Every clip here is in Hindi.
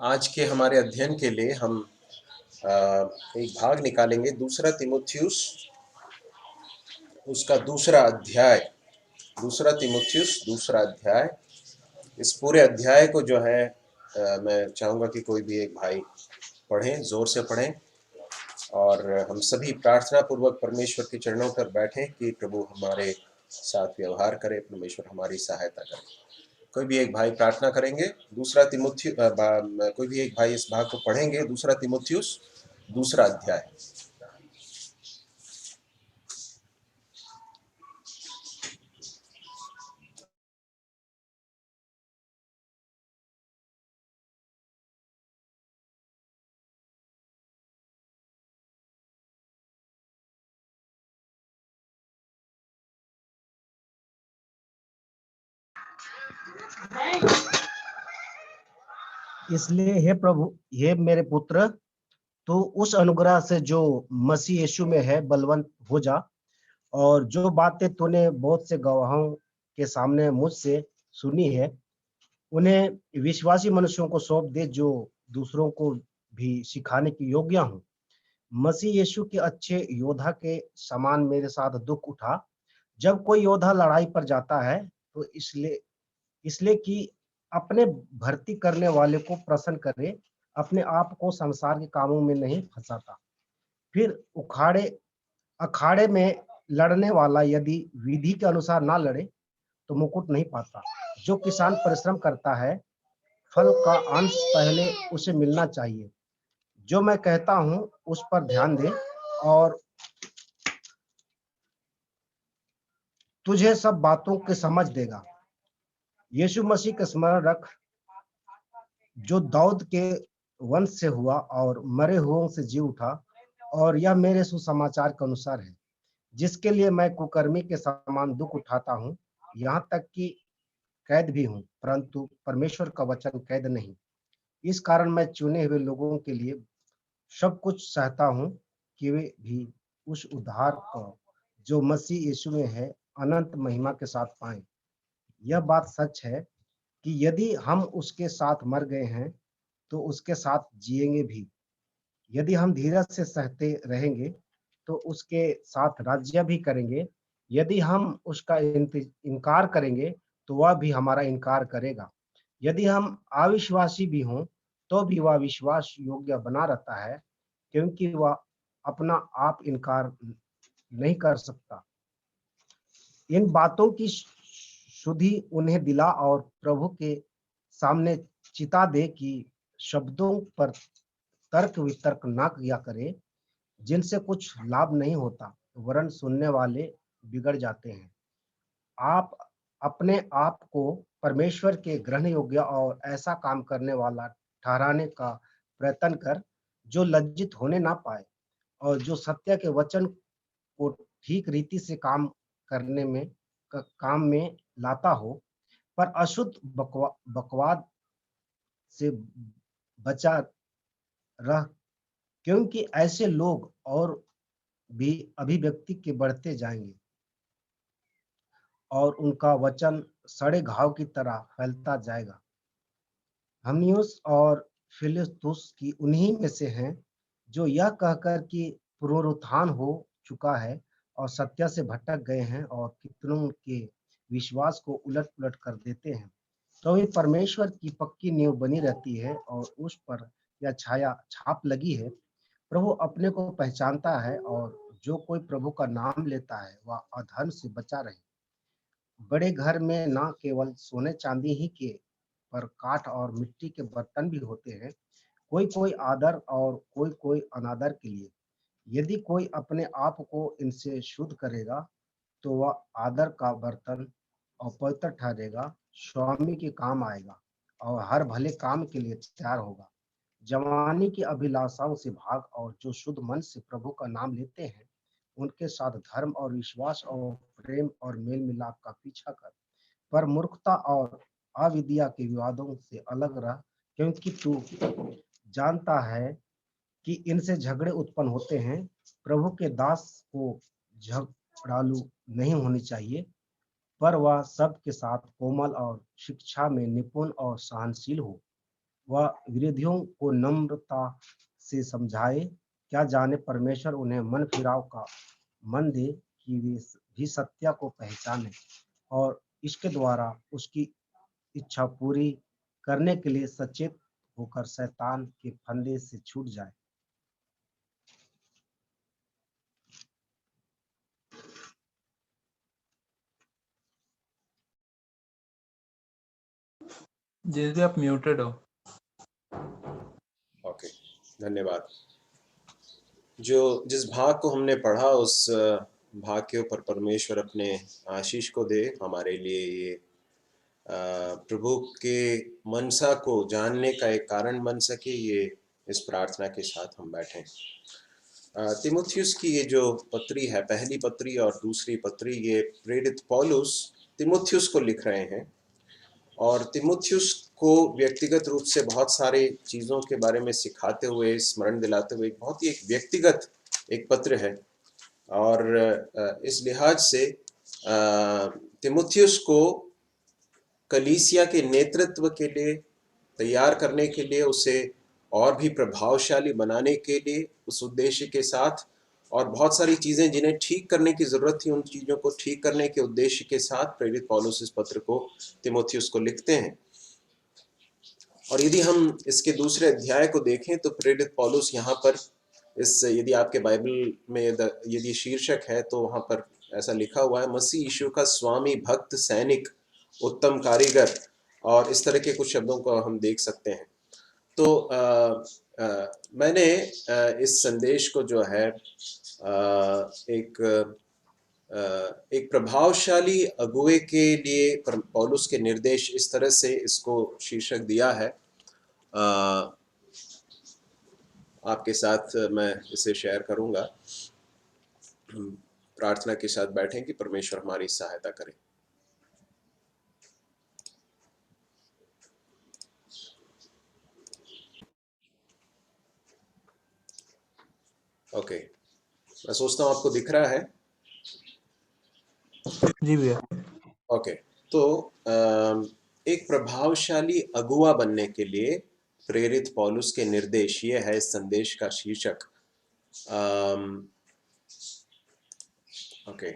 आज के हमारे अध्ययन के लिए हम एक भाग निकालेंगे दूसरा तीमुथियुस, उसका दूसरा तीमुथियुस दूसरा अध्याय। इस पूरे अध्याय को जो है मैं चाहूँगा कि कोई भी एक भाई पढ़ें, जोर से पढ़ें, और हम सभी प्रार्थना पूर्वक परमेश्वर के चरणों पर बैठें कि प्रभु हमारे साथ व्यवहार करे, परमेश्वर हमारी सहायता करे। कोई भी एक भाई प्रार्थना करेंगे, कोई भी एक भाई इस भाग को पढ़ेंगे, दूसरा तीमुथियुस दूसरा अध्याय। इसलिए हे प्रभु, हे मेरे पुत्र, तो उस अनुग्रह से जो मसीह यीशु में है बलवंत हो जा, और जो बातें तूने बहुत से गवाहों के सामने मुझसे सुनी है उन्हें विश्वासी मनुष्यों को सौंप दे, जो दूसरों को भी सिखाने की योग्य हूँ। मसीह यीशु के अच्छे योद्धा के समान मेरे साथ दुख उठा। जब कोई योद्धा लड़ाई पर जाता है तो इसलिए इसलिए कि अपने भर्ती करने वाले को प्रसन्न करे, अपने आप को संसार के कामों में नहीं फंसाता। फिर अखाड़े में लड़ने वाला यदि विधि के अनुसार ना लड़े तो मुकुट नहीं पाता। जो किसान परिश्रम करता है, फल का अंश पहले उसे मिलना चाहिए। जो मैं कहता हूँ उस पर ध्यान दे, और तुझे सब बातों की समझ देगा। यीशु मसीह का स्मरण रख, जो दाऊद के वंश से हुआ और मरे हुओं से जी उठा, और यह मेरे सुसमाचार के अनुसार है, जिसके लिए मैं कुकर्मी के समान दुख उठाता हूँ, यहाँ तक कि कैद भी हूँ, परंतु परमेश्वर का वचन कैद नहीं। इस कारण मैं चुने हुए लोगों के लिए सब कुछ सहता हूँ, कि वे भी उस उद्धार को जो मसीह यीशु में है अनंत महिमा के साथ पाएं। यह बात सच है कि यदि हम उसके साथ मर गए हैं तो उसके साथ जिएंगे भी। यदि हम धीरज से सहते रहेंगे तो उसके साथ राज्य भी करेंगे। यदि हम उसका इनकार करेंगे तो वह भी हमारा इनकार करेगा। यदि हम अविश्वासी भी हों तो भी वह विश्वास योग्य बना रहता है, क्योंकि वह अपना आप इनकार नहीं कर सकता। इन बातों की शुद्धि उन्हें दिला और प्रभु के सामने चिता दे कि शब्दों पर तर्क वितर्क ना किया करे, जिनसे कुछ लाभ नहीं होता, वरन सुनने वाले बिगड़ जाते हैं। आप अपने आप को परमेश्वर के ग्रहण योग्य और ऐसा काम करने वाला ठहराने का प्रयत्न कर, जो लज्जित होने ना पाए और जो सत्य के वचन को ठीक रीति से काम में लाता हो, पर अशुद्ध बकवाद से बचा रह, क्योंकि ऐसे लोग और भी अभिव्यक्ति के बढ़ते जाएंगे और उनका वचन सड़े घाव की तरह फैलता जाएगा। हमनियुस और फिलिस्तुस की उन्हीं में से हैं, जो यह कहकर कि पुनरुत्थान हो चुका है और सत्य से भटक गए हैं और कितनों के विश्वास को उलट-पुलट कर देते हैं, तो भी परमेश्वर की पक्की नींव बनी रहती है और उस पर यह छाप लगी है, प्रभु अपने को पहचानता है, और जो कोई प्रभु का नाम लेता है वह अधर्म से बचा रहे। बड़े घर में न केवल सोने चांदी ही के, पर काठ और मिट्टी के बर्तन भी होते हैं, कोई कोई आदर और कोई कोई अनादर के लिए। यदि कोई अपने आप को इनसे शुद्ध करेगा तो वह आदर का बर्तन और पवित्र ठहरेगा, स्वामी के काम आएगा और हर भले काम के लिए तैयार होगा। जवानी की अभिलाषाओं से भाग, और जो शुद्ध मन से प्रभु का नाम लेते हैं उनके साथ धर्म और विश्वास और प्रेम और मेल मिलाप का पीछा कर। पर मूर्खता और अविद्या के विवादों से अलग रह, क्योंकि तू जानता है कि इनसे झगड़े उत्पन्न होते हैं। प्रभु के दास को झगड़ालू नहीं होनी चाहिए, पर वह सबके साथ कोमल और शिक्षा में निपुण और सहनशील हो। वह विरोधियों को नम्रता से समझाए, क्या जाने परमेश्वर उन्हें मन फिराव का मन दे कि वे भी सत्य को पहचाने और इसके द्वारा उसकी इच्छा पूरी करने के लिए सचेत होकर शैतान के फंदे से छूट जाए। जिस भी आप म्यूटेड हो। ओके, धन्यवाद। जिस भाग को हमने पढ़ा उस भाग के ऊपर परमेश्वर अपने आशीष को दे, हमारे लिए ये प्रभु के मनसा को जानने का एक कारण बन सके। ये इस प्रार्थना के साथ हम बैठें। तिमुथियुस की ये जो पत्री है, पहली पत्री और दूसरी पत्री, ये प्रेरित पौलुस तिमुथियुस को लिख रहे हैं और तिमुथियुस को व्यक्तिगत रूप से बहुत सारी चीज़ों के बारे में सिखाते हुए, स्मरण दिलाते हुए बहुत ही एक व्यक्तिगत एक पत्र है। और इस लिहाज से तिमुथियुस को कलीसिया के नेतृत्व के लिए तैयार करने के लिए, उसे और भी प्रभावशाली बनाने के लिए, उस उद्देश्य के साथ, और बहुत सारी चीज़ें जिन्हें ठीक करने की ज़रूरत थी, उन चीज़ों को ठीक करने के उद्देश्य के साथ प्रेरित पौलुस इस पत्र को तिमुथियुस को लिखते हैं। और यदि हम इसके दूसरे अध्याय को देखें तो प्रेरित पौलुस यहाँ पर यदि आपके बाइबल में यदि शीर्षक है तो वहाँ पर ऐसा लिखा हुआ है, मसीह यीशु का स्वामी, भक्त, सैनिक, उत्तम कारीगर, और इस तरह के कुछ शब्दों को हम देख सकते हैं। तो मैंने इस संदेश को जो है एक प्रभावशाली अगुवे के लिए पौलुस के निर्देश, इस तरह से इसको शीर्षक दिया है। आपके साथ मैं इसे शेयर करूंगा। प्रार्थना के साथ बैठें कि परमेश्वर हमारी सहायता करे। ओके, मैं सोचता हूं आपको दिख रहा है। जी भैया। ओके, तो एक प्रभावशाली अगुवा बनने के लिए प्रेरित पौलुस के निर्देश, ये है इस संदेश का शीर्षक। ओके,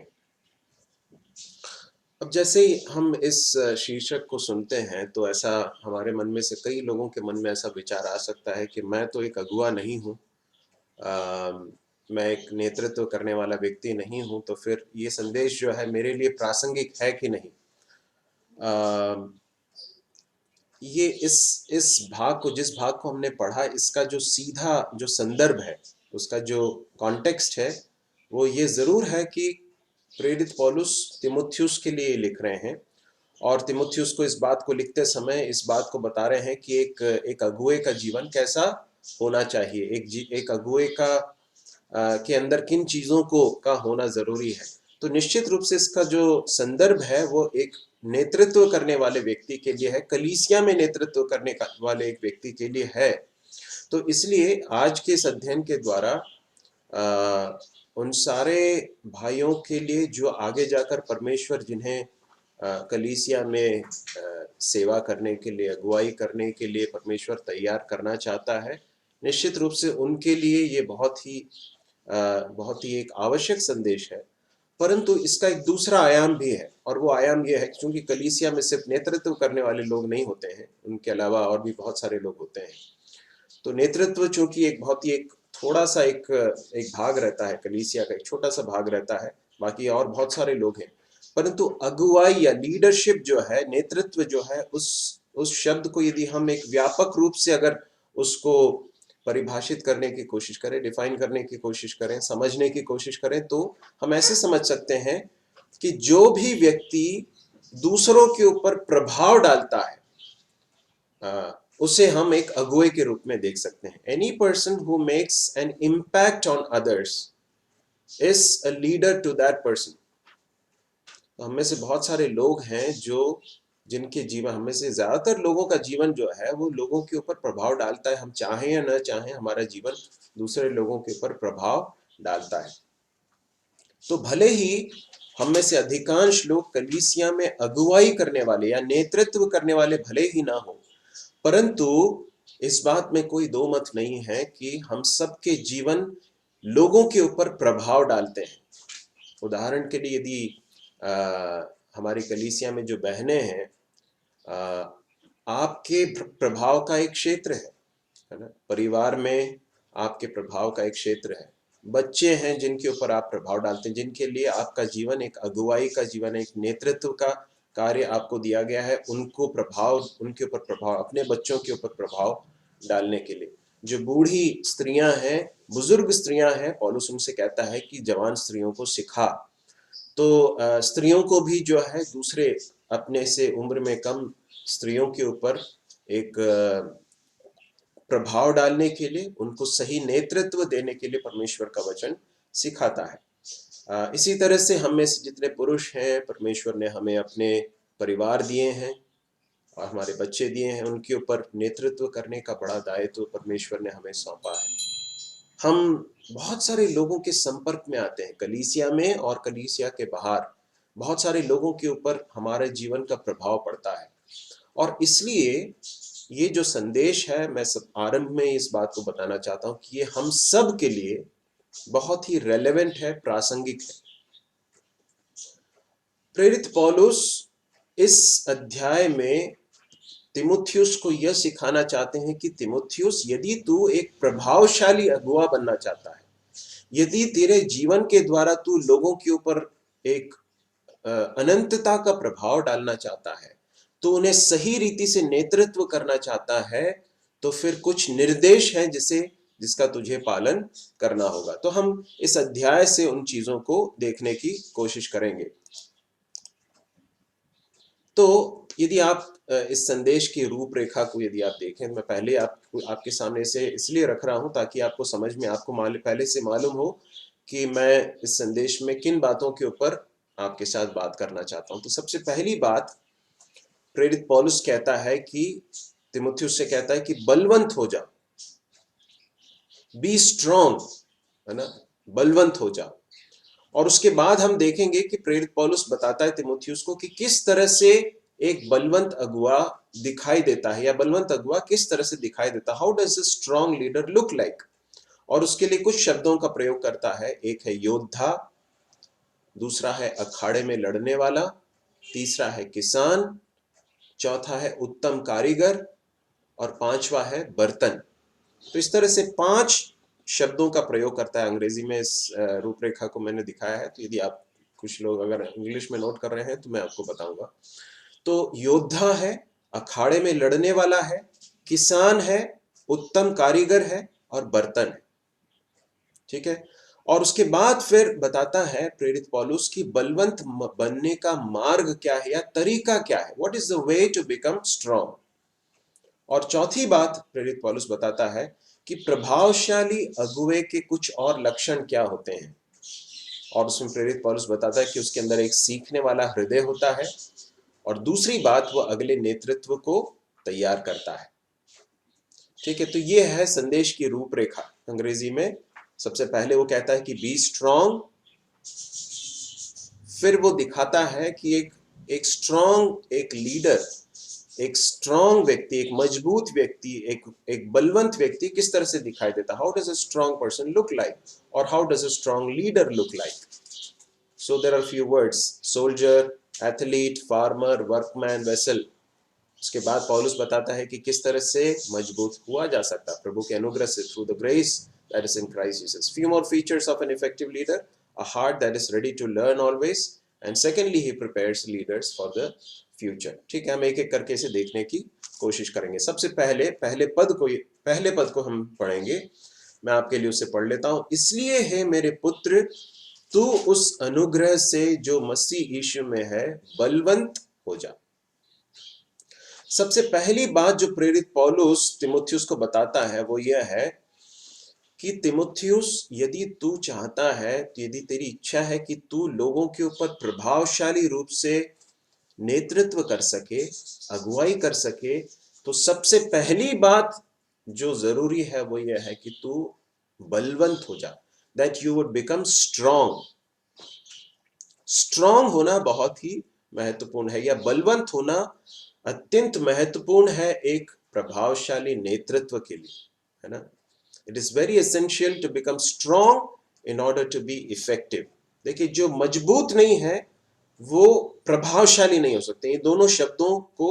अब जैसे ही हम इस शीर्षक को सुनते हैं तो ऐसा हमारे मन में से कई लोगों के मन में ऐसा विचार आ सकता है कि मैं तो एक अगुवा नहीं हूँ, मैं एक नेतृत्व करने वाला व्यक्ति नहीं हूँ, तो फिर ये संदेश जो है मेरे लिए प्रासंगिक है कि नहीं। ये इस भाग को, जिस भाग को हमने पढ़ा, इसका जो सीधा जो संदर्भ है, उसका जो कॉन्टेक्स्ट है, वो ये ज़रूर है कि प्रेरित पौलुस तिमुथियुस के लिए लिख रहे हैं और तिमुथियुस को इस बात को लिखते समय इस बात को बता रहे हैं कि एक अगुवे का जीवन कैसा होना चाहिए, एक अगुवे का के अंदर किन चीज़ों का होना ज़रूरी है। तो निश्चित रूप से इसका जो संदर्भ है वो एक नेतृत्व करने वाले व्यक्ति के लिए है, कलीसिया में नेतृत्व करने वाले एक व्यक्ति के लिए है। तो इसलिए आज के इस अध्ययन के द्वारा उन सारे भाइयों के लिए जो आगे जाकर परमेश्वर जिन्हें कलीसिया में सेवा करने के लिए, अगुवाई करने के लिए परमेश्वर तैयार करना चाहता है, निश्चित रूप से उनके लिए ये बहुत ही एक आवश्यक संदेश है। परंतु इसका एक दूसरा आयाम भी है, और वो आयाम ये है क्योंकि कलीसिया में सिर्फ नेतृत्व करने वाले लोग नहीं होते हैं, उनके अलावा और भी बहुत सारे लोग होते हैं। तो नेतृत्व चूंकि एक बहुत ही एक थोड़ा सा एक भाग रहता है, कलीसिया का एक छोटा सा भाग रहता है, बाकी और बहुत सारे लोग हैं। परंतु अगुवाई या लीडरशिप जो है, नेतृत्व जो है, उस शब्द को यदि हम एक व्यापक रूप से अगर उसको परिभाषित करने की कोशिश करें, डिफाइन करने की कोशिश करें, समझने की कोशिश करें, तो हम ऐसे समझ सकते हैं कि जो भी व्यक्ति दूसरों के ऊपर प्रभाव डालता है उसे हम एक अगुवे के रूप में देख सकते हैं। Any person who makes an impact on others is a leader to that person. तो हम में से बहुत सारे लोग हैं जिनके जीवन, हम में से ज्यादातर लोगों का जीवन जो है वो लोगों के ऊपर प्रभाव डालता है। हम चाहें या न चाहें, हमारा जीवन दूसरे लोगों के ऊपर प्रभाव डालता है। तो भले ही हम में से अधिकांश लोग कलीसिया में अगुवाई करने वाले या नेतृत्व करने वाले भले ही ना हो, परंतु इस बात में कोई दो मत नहीं है कि हम सबके जीवन लोगों के ऊपर प्रभाव डालते हैं। उदाहरण के लिए यदि हमारी कलीसिया में जो बहनें हैं, आपके प्रभाव का एक क्षेत्र है ना, परिवार में आपके प्रभाव का एक क्षेत्र है। बच्चे हैं जिनके ऊपर आप प्रभाव डालते हैं, जिनके लिए आपका जीवन एक अगुवाई का जीवन है, एक नेतृत्व का कार्य आपको दिया गया है, उनको प्रभाव, उनके ऊपर प्रभाव, अपने बच्चों के ऊपर प्रभाव डालने के लिए। जो बूढ़ी स्त्रियां हैं, बुजुर्ग स्त्रियां हैं, पौलुस उनसे कहता है कि जवान स्त्रियों को सिखा। तो स्त्रियों को भी जो है दूसरे अपने से उम्र में कम स्त्रियों के ऊपर एक प्रभाव डालने के लिए, उनको सही नेतृत्व देने के लिए परमेश्वर का वचन सिखाता है। इसी तरह से हम में से जितने पुरुष हैं, परमेश्वर ने हमें अपने परिवार दिए हैं और हमारे बच्चे दिए हैं, उनके ऊपर नेतृत्व करने का बड़ा दायित्व परमेश्वर ने हमें सौंपा है। हम बहुत सारे लोगों के संपर्क में आते हैं, कलीसिया में और कलीसिया के बाहर बहुत सारे लोगों के ऊपर हमारे जीवन का प्रभाव पड़ता है। और इसलिए ये जो संदेश है, मैं सब आरंभ में इस बात को बताना चाहता हूं कि ये हम सब के लिए बहुत ही रेलेवेंट है, प्रासंगिक है। प्रेरित पौलुस इस अध्याय में तिमुथियुस को यह सिखाना चाहते हैं कि तिमुथियुस, यदि तू एक प्रभावशाली अगुवा बनना चाहता है, यदि तेरे जीवन के द्वारा तू लोगों के ऊपर एक अनंतता का प्रभाव डालना चाहता है, तो उन्हें सही रीति से नेतृत्व करना चाहता है, तो फिर कुछ निर्देश हैं जिसका तुझे पालन करना होगा। तो हम इस अध्याय से उन चीजों को देखने की कोशिश करेंगे। तो यदि आप इस संदेश की रूपरेखा को यदि आप देखें, मैं पहले आपके सामने से इसलिए रख रहा हूं ताकि आपको समझ में, आपको पहले से मालूम हो कि मैं इस संदेश में किन बातों के ऊपर आपके साथ बात करना चाहता हूं। तो सबसे पहली बात, प्रेरित पौलुस कहता है कि तिमुथियुस से कहता है कि बलवंत हो जा, बी स्ट्रॉन्ग, है ना, बलवंत हो जा। और उसके बाद हम देखेंगे कि प्रेरित पौलुस बताता है तिमुथियुस को कि किस तरह से एक बलवंत अगुवा दिखाई देता है, या बलवंत अगुवा किस तरह से दिखाई देता है, how does a strong leader look like. और उसके लिए कुछ शब्दों का प्रयोग करता है। एक है योद्धा, दूसरा है अखाड़े में लड़ने वाला, तीसरा है किसान, चौथा है उत्तम कारीगर, और पांचवा है बर्तन। तो इस तरह से 5 शब्दों का प्रयोग करता है। अंग्रेजी में इस रूपरेखा को मैंने दिखाया है, तो यदि आप, कुछ लोग अगर इंग्लिश में नोट कर रहे हैं तो मैं आपको बताऊंगा। तो योद्धा है, अखाड़े में लड़ने वाला है, किसान है, उत्तम कारीगर है, और बर्तन है। ठीक है। और उसके बाद फिर बताता है प्रेरित पौलुस की बलवंत बनने का मार्ग क्या है, या तरीका क्या है, what is the way to become strong. और चौथी बात प्रेरित पौलुस बताता है कि प्रभावशाली अगुवे के कुछ और लक्षण क्या होते हैं। और उसमें प्रेरित पौलुस बताता है कि उसके अंदर एक सीखने वाला हृदय होता है, और दूसरी बात, वह अगले नेतृत्व को तैयार करता है। ठीक है। तो ये है संदेश की रूपरेखा। अंग्रेजी में सबसे पहले वो कहता है कि बी स्ट्रॉन्ग, फिर वो दिखाता है कि एक स्ट्रॉन्ग, एक लीडर, एक स्ट्रॉन्ग व्यक्ति, एक मजबूत व्यक्ति, एक बलवंत व्यक्ति किस तरह से दिखाई देता, how does a strong person look like, और how does a strong leader look like. So there are few words, soldier, athlete, farmer, workman, vessel. उसके बाद पौलुस बताता है कि किस तरह से मजबूत हुआ जा सकता है प्रभु के अनुग्रह से, through the grace that is in Christ Jesus. Few more features of an effective leader, a heart that is ready to learn always, and secondly he prepares leaders for the future. ठीक है। हम एक एक करके इसे देखने की कोशिश करेंगे। सबसे पहले पद को हम पढ़ेंगे। मैं आपके लिए उसे पढ़ लेता हूं। इसलिए है मेरे पुत्र, तू उस अनुग्रह से जो मसीह यीशु में है बलवंत हो जा। सबसे पहली बात जो प्रेरित पौलुस तिमुथियुस को बताता है वो यह है कि तिमुथियुस, यदि तू चाहता है, यदि तेरी इच्छा है कि तू लोगों के ऊपर प्रभावशाली रूप से नेतृत्व कर सके, अगुवाई कर सके, तो सबसे पहली बात जो जरूरी है वो यह है कि तू बलवंत हो जा, that you would become strong. Strong होना बहुत ही महत्वपूर्ण है, या बलवंत होना अत्यंत महत्वपूर्ण है एक प्रभावशाली नेतृत्व के लिए, है ना। It is very essential to become strong in order to be effective. देखिए, जो मजबूत नहीं है वो प्रभावशाली नहीं हो सकते। ये दोनों शब्दों को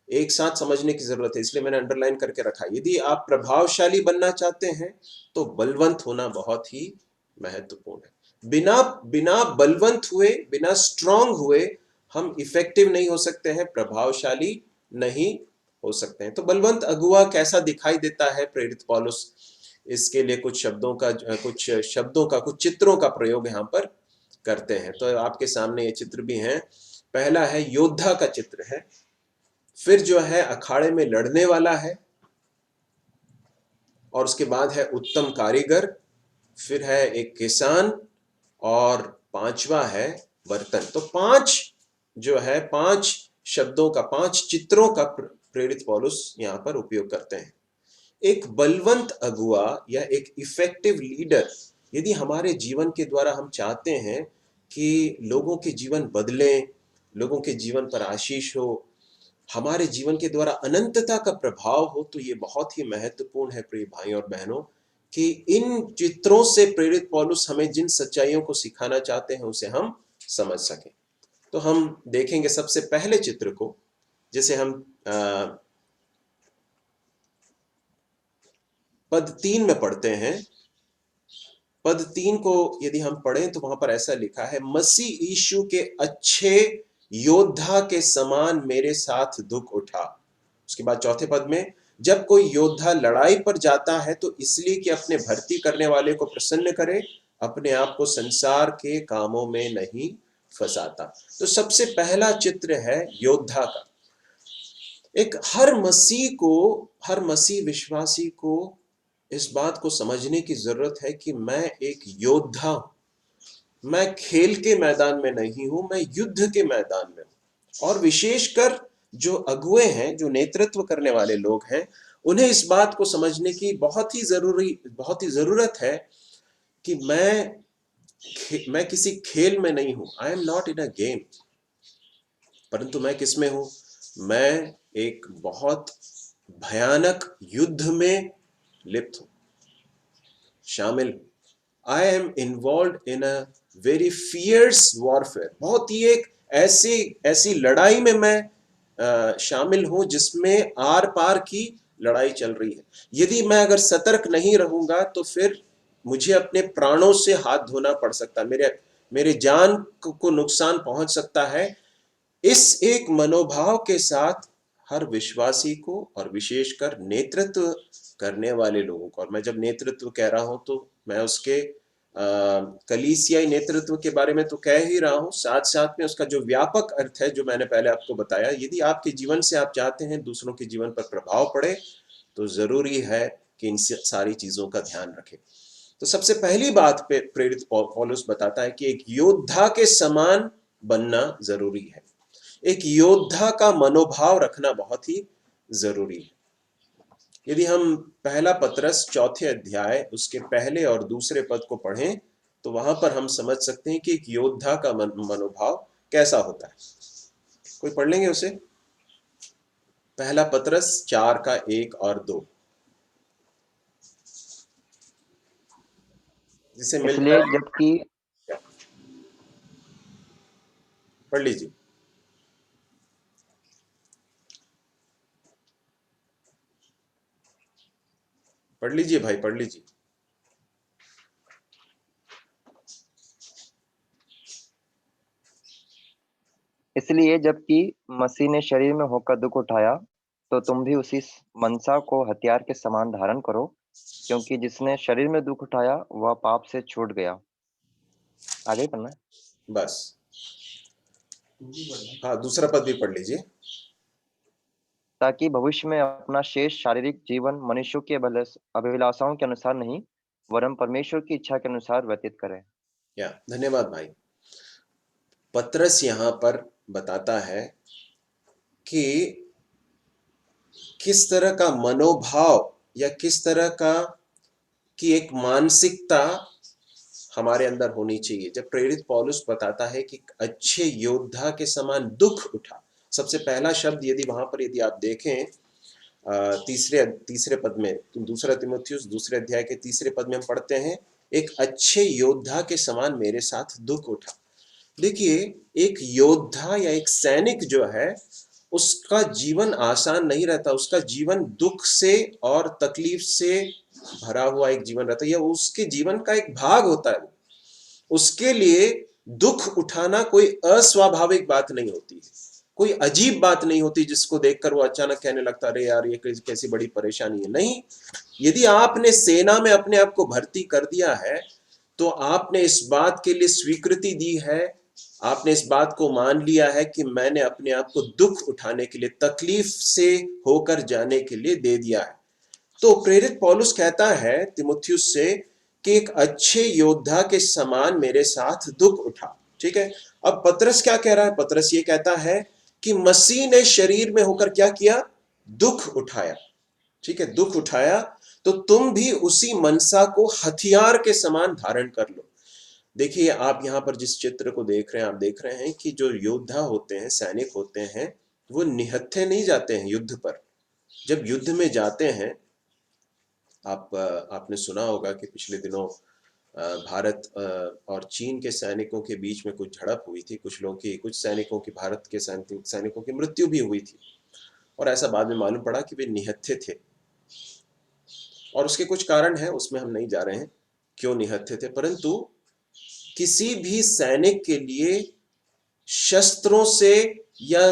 एक साथ समझने की जरूरत है, इसलिए मैंने अंडरलाइन करके रखा। यदि आप प्रभावशाली बनना चाहते हैं तो बलवंत होना बहुत ही महत्वपूर्ण है। बिना बिना बलवंत हुए, बिना स्ट्रांग हुए हम इफेक्टिव नहीं हो सकते हैं, प्रभावशाली नहीं हो सकते हैं। तो बलवंत अगुआ कैसा दिखाई देता है प्रेरित पौलुस, इसके लिए कुछ शब्दों का कुछ चित्रों का प्रयोग यहाँ पर करते हैं। तो आपके सामने ये चित्र भी हैं। पहला है योद्धा का चित्र है, फिर जो है अखाड़े में लड़ने वाला है, और उसके बाद है उत्तम कारीगर, फिर है एक किसान, और पांचवा है बर्तन। तो पांच शब्दों का, पांच चित्रों का प्रेरित पौलुस यहां पर उपयोग करते हैं। एक बलवंत अगुआ या एक इफेक्टिव लीडर, यदि हमारे जीवन के द्वारा हम चाहते हैं कि लोगों के जीवन बदलें, लोगों के जीवन पर आशीष हो, हमारे जीवन के द्वारा अनंतता का प्रभाव हो, तो ये बहुत ही महत्वपूर्ण है प्रिय भाई और बहनों, कि इन चित्रों से प्रेरित पौलुस हमें जिन सच्चाइयों को सिखाना चाहते हैं उसे हम समझ सकें। तो हम देखेंगे सबसे पहले चित्र को, जिसे हम पद 3 में पढ़ते हैं। पद 3 को यदि हम पढ़ें तो वहां पर ऐसा लिखा है, मसीह यीशु के अच्छे योद्धा के समान मेरे साथ दुख उठा। उसके बाद चौथे पद में, जब कोई योद्धा लड़ाई पर जाता है तो इसलिए कि अपने भर्ती करने वाले को प्रसन्न करे, अपने आप को संसार के कामों में नहीं फंसाता। तो सबसे पहला चित्र है योद्धा का। एक हर मसीह विश्वासी को इस बात को समझने की जरूरत है कि मैं एक योद्धा हूं। मैं खेल के मैदान में नहीं हूं, मैं युद्ध के मैदान में हूं। और विशेषकर जो अगुए हैं, जो नेतृत्व करने वाले लोग हैं, उन्हें इस बात को समझने की बहुत ही जरूरत है कि मैं किसी खेल में नहीं हूं। I am not in a game, परंतु मैं किस में हूं? मैं एक बहुत भयानक युद्ध में लिप्त हूं, शामिल हूं। I am involve in a very fierce warfare. बहुत ही एक ऐसी लड़ाई में मैं शामिल हूं जिसमें आर पार की लड़ाई चल रही है। यदि मैं अगर सतर्क नहीं रहूंगा तो फिर मुझे अपने प्राणों से हाथ धोना पड़ सकता, मेरे जान को नुकसान पहुंच सकता है। इस एक मनोभाव के साथ हर विश्वासी को, और विशेषकर नेतृत्व करने वाले लोगों को, और मैं जब नेतृत्व कह रहा हूं तो मैं उसके कलीसियाई नेतृत्व के बारे में तो कह ही रहा हूं, साथ साथ में उसका जो व्यापक अर्थ है, जो मैंने पहले आपको बताया। यदि आपके जीवन से आप चाहते हैं दूसरों के जीवन पर प्रभाव पड़े, तो जरूरी है कि इन सारी चीजों का ध्यान रखें। तो सबसे पहली बात पे प्रेरित पौलुस बताता है कि एक योद्धा के समान बनना जरूरी है। एक योद्धा का मनोभाव रखना बहुत ही जरूरी है। यदि हम पहला पतरस 4 अध्याय उसके पहले और दूसरे पद को पढ़ें तो वहां पर हम समझ सकते हैं कि एक योद्धा का मनोभाव कैसा होता है। कोई पढ़ लेंगे उसे? पहला पतरस 4 का 1 और 2, जिसे मिलता है। जबकि पढ़ लीजिए। पढ़ लीजिए भाई, पढ़ लीजिए। इसलिए जबकि मसीह ने शरीर में होकर दुख उठाया, तो तुम भी उसी मनसा को हथियार के समान धारण करो, क्योंकि जिसने शरीर में दुख उठाया वह पाप से छूट गया। आगे पढ़ना है। बस, हाँ, दूसरा पद भी पढ़ लीजिए। ताकि भविष्य में अपना शेष शारीरिक जीवन मनुष्यों की अभिलाषाओं के अनुसार नहीं, वरन परमेश्वर की इच्छा के अनुसार व्यतीत करें। धन्यवाद भाई। पतरस यहां पर बताता है कि किस तरह का मनोभाव या किस तरह की एक मानसिकता हमारे अंदर होनी चाहिए। जब प्रेरित पौलुस बताता है कि अच्छे योद्धा के समान दुख उठा, सबसे पहला शब्द यदि वहां पर यदि आप देखें तीसरे पद में, दूसरा तिमुथियुस दूसरे अध्याय के तीसरे पद में हम पढ़ते हैं, एक अच्छे योद्धा के समान मेरे साथ दुख उठा। देखिए, एक योद्धा या एक सैनिक जो है, उसका जीवन आसान नहीं रहता, उसका जीवन दुख से और तकलीफ से भरा हुआ एक जीवन रहता है, यह उसके जीवन का एक भाग होता है। उसके लिए दुख उठाना कोई अस्वाभाविक बात नहीं होती है, कोई अजीब बात नहीं होती जिसको देखकर वो अचानक कहने लगता अरे यार ये कैसी बड़ी परेशानी है। नहीं, यदि आपने सेना में अपने आप को भर्ती कर दिया है तो आपने इस बात के लिए स्वीकृति दी है, आपने इस बात को मान लिया है कि मैंने अपने आप को दुख उठाने के लिए, तकलीफ से होकर जाने के लिए दे दिया है। तो प्रेरित पौलुस कहता है तिमुथियुस से कि एक अच्छे योद्धा के समान मेरे साथ दुख उठा। ठीक है, अब पतरस क्या कह रहा है? पतरस ये कहता है कि मसीह ने शरीर में होकर क्या किया? दुख उठाया। ठीक है, दुख उठाया, तो तुम भी उसी मनसा को हथियार के समान धारण कर लो। देखिए, आप यहां पर जिस चित्र को देख रहे हैं, आप देख रहे हैं कि जो योद्धा होते हैं, सैनिक होते हैं, वो निहत्थे नहीं जाते हैं युद्ध पर। जब युद्ध में जाते हैं, आपने सुना होगा कि पिछले दिनों भारत और चीन के सैनिकों के बीच में कुछ झड़प हुई थी, कुछ सैनिकों की, भारत के सैनिकों की मृत्यु भी हुई थी, और ऐसा बाद में मालूम पड़ा कि वे निहत्थे थे। और उसके कुछ कारण हैं, उसमें हम नहीं जा रहे हैं क्यों निहत्थे थे, परंतु किसी भी सैनिक के लिए शस्त्रों से या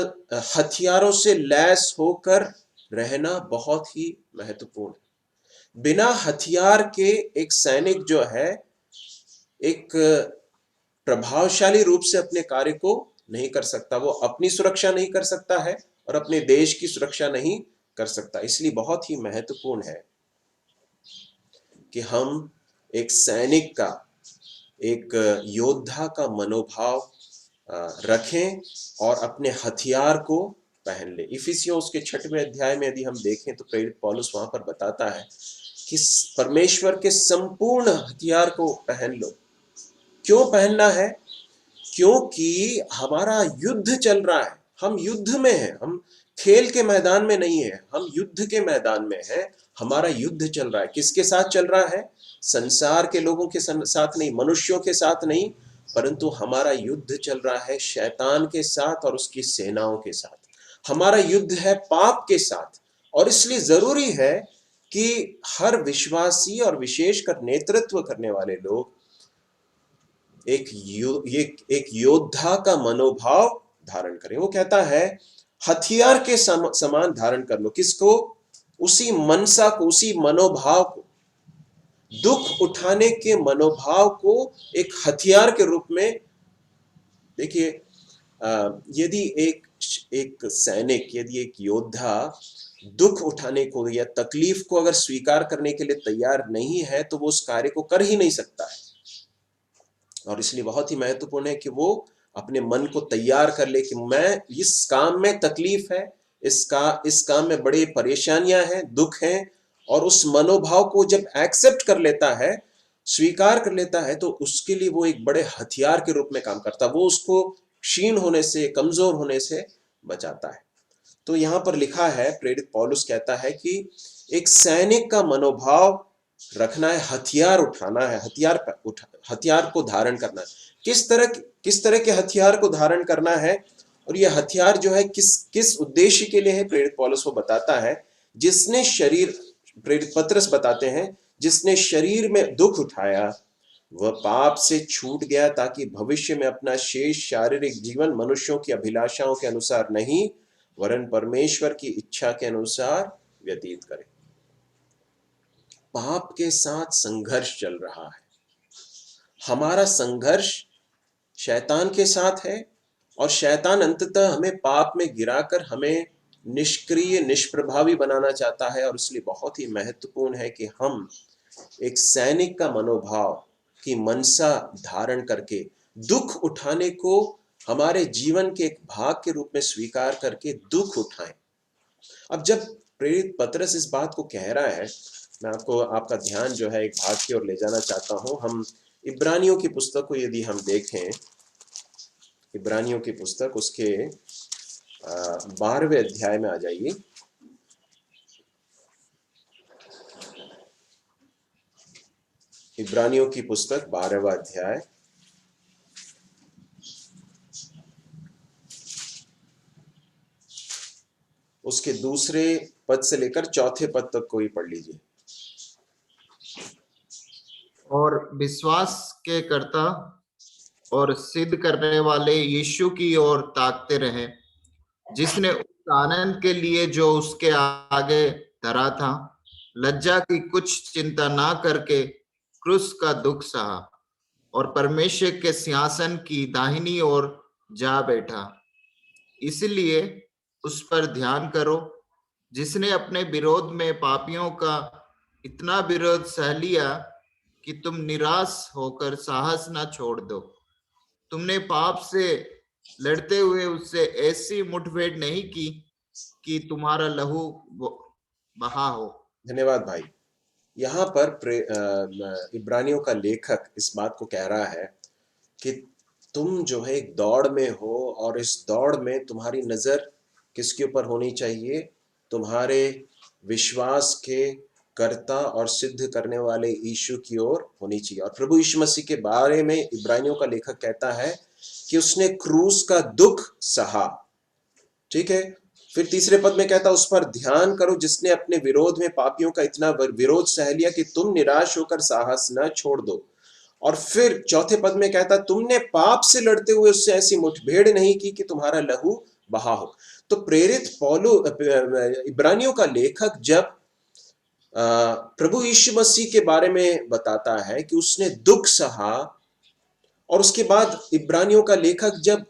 हथियारों से लैस होकर रहना बहुत ही महत्वपूर्ण है। बिना हथियार के एक सैनिक जो है, एक प्रभावशाली रूप से अपने कार्य को नहीं कर सकता। वो अपनी सुरक्षा नहीं कर सकता है और अपने देश की सुरक्षा नहीं कर सकता। इसलिए बहुत ही महत्वपूर्ण है कि हम एक सैनिक का, एक योद्धा का मनोभाव रखें और अपने हथियार को पहन ले। इफिसियों उसके 6वें अध्याय में यदि हम देखें तो प्रेरित पौलुस वहां पर बताता है कि परमेश्वर के संपूर्ण हथियार को पहन लो। क्यों पहनना है? क्योंकि हमारा युद्ध चल रहा है, हम युद्ध में हैं, हम खेल के मैदान में नहीं है, हम युद्ध के मैदान में हैं। हमारा युद्ध चल रहा है। किसके साथ चल रहा है? संसार के लोगों के साथ नहीं, मनुष्यों के साथ नहीं, परंतु हमारा युद्ध चल रहा है शैतान के साथ और उसकी सेनाओं के साथ। हमारा युद्ध है पाप के साथ। और इसलिए जरूरी है कि हर विश्वासी और विशेषकर नेतृत्व करने वाले लोग एक योद्धा का मनोभाव धारण करें। वो कहता है हथियार के समान धारण कर लो। किसको? उसी मनसा को, उसी मनोभाव को, दुख उठाने के मनोभाव को एक हथियार के रूप में। देखिए, यदि एक सैनिक, यदि एक योद्धा दुख उठाने को या तकलीफ को अगर स्वीकार करने के लिए तैयार नहीं है तो वो उस कार्य को कर ही नहीं सकता है। और इसलिए बहुत ही महत्वपूर्ण है कि वो अपने मन को तैयार कर ले कि मैं, इस काम में तकलीफ है, इस काम में बड़ी परेशानियां हैं, दुख हैं, और उस मनोभाव को जब एक्सेप्ट कर लेता है, स्वीकार कर लेता है, तो उसके लिए वो एक बड़े हथियार के रूप में काम करता है। वो उसको क्षीण होने से, कमजोर होने से बचाता है। तो यहां पर लिखा है, प्रेरित पौलुस कहता है कि एक सैनिक का मनोभाव रखना है, हथियार उठाना है, हथियार को धारण करना है। किस तरह के हथियार को धारण करना है? और यह हथियार जो है किस उद्देश्य के लिए है? प्रेरित पौलुस वो बताता है, जिसने शरीर, प्रेरित पतरस बताते हैं, जिसने शरीर में दुख उठाया वह पाप से छूट गया ताकि भविष्य में अपना शेष शारीरिक जीवन मनुष्यों की अभिलाषाओं के अनुसार नहीं वरन परमेश्वर की इच्छा के अनुसार व्यतीत करे। पाप के साथ संघर्ष चल रहा है। हमारा संघर्ष शैतान के साथ है और शैतान अंततः हमें पाप में गिराकर हमें निष्क्रिय, निष्प्रभावी बनाना चाहता है। और इसलिए बहुत ही महत्वपूर्ण है कि हम एक सैनिक का मनोभाव की मनसा धारण करके दुख उठाने को हमारे जीवन के एक भाग के रूप में स्वीकार करके दुख उठाएं। अब जब प्रेरित पतरस इस बात को कह रहा है, मैं आपका ध्यान जो है एक भाग की ओर ले जाना चाहता हूं। हम इब्रानियों की पुस्तक को यदि हम देखें, इब्रानियों की पुस्तक उसके 12वें अध्याय में आ जाइए। इब्रानियों की पुस्तक 12वां अध्याय उसके दूसरे पद से लेकर चौथे पद तक को ही पढ़ लीजिए। और विश्वास के कर्ता और सिद्ध करने वाले यीशु की ओर ताकते रहे, जिसने उस आनंद के लिए जो उसके आगे धरा था, लज्जा की कुछ चिंता ना करके क्रूस का दुख सहा और परमेश्वर के सिंहासन की दाहिनी ओर जा बैठा। इसलिए उस पर ध्यान करो, जिसने अपने विरोध में पापियों का इतना विरोध सह लिया कि तुम निराश होकर साहस ना छोड़ दो। तुमने पाप से लड़ते हुए उससे ऐसी मुठभेड़ नहीं की कि तुम्हारा लहू बहा हो। धन्यवाद भाई। यहाँ पर इब्रानियों का लेखक इस बात को कह रहा है कि तुम जो है एक दौड़ में हो और इस दौड़ में तुम्हारी नजर किसके ऊपर होनी चाहिए? तुम्हारे विश्वास के कर्ता और सिद्ध करने वाले यीशु की ओर होनी चाहिए। और प्रभु यीशु मसीह के बारे में इब्रानियों का लेखक कहता है कि उसने क्रूस का दुख सहा। ठीक है, फिर तीसरे पद में कहता उस पर ध्यान करो, जिसने अपने विरोध में पापियों का इतना विरोध सह लिया कि तुम निराश होकर साहस न छोड़ दो। और फिर चौथे पद में कहता तुमने पाप से लड़ते हुए उससे ऐसी मुठभेड़ नहीं की कि तुम्हारा लहू बहा हो। तो प्रेरित पौलुस इब्रानियों का लेखक जब प्रभु यीशु मसीह के बारे में बताता है कि उसने दुख सहा, और उसके बाद इब्रानियों का लेखक जब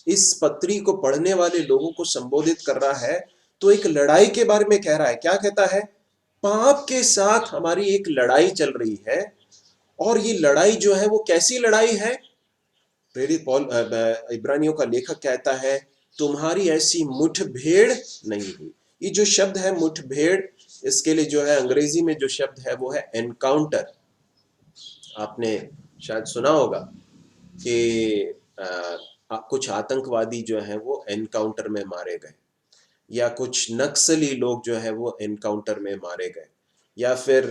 इस पत्री को पढ़ने वाले लोगों को संबोधित कर रहा है तो एक लड़ाई के बारे में कह रहा है। क्या कहता है? पाप के साथ हमारी एक लड़ाई चल रही है। और ये लड़ाई जो है वो कैसी लड़ाई है? प्रेरित पौल इब्रानियों का लेखक कहता है तुम्हारी ऐसी मुठभेड़ नहीं हुई। ये जो शब्द है मुठभेड़, इसके लिए जो है अंग्रेजी में जो शब्द है वो है एनकाउंटर। आपने शायद सुना होगा कि कुछ आतंकवादी जो है वो एनकाउंटर में मारे गए, या कुछ नक्सली लोग जो है वो एनकाउंटर में मारे गए, या फिर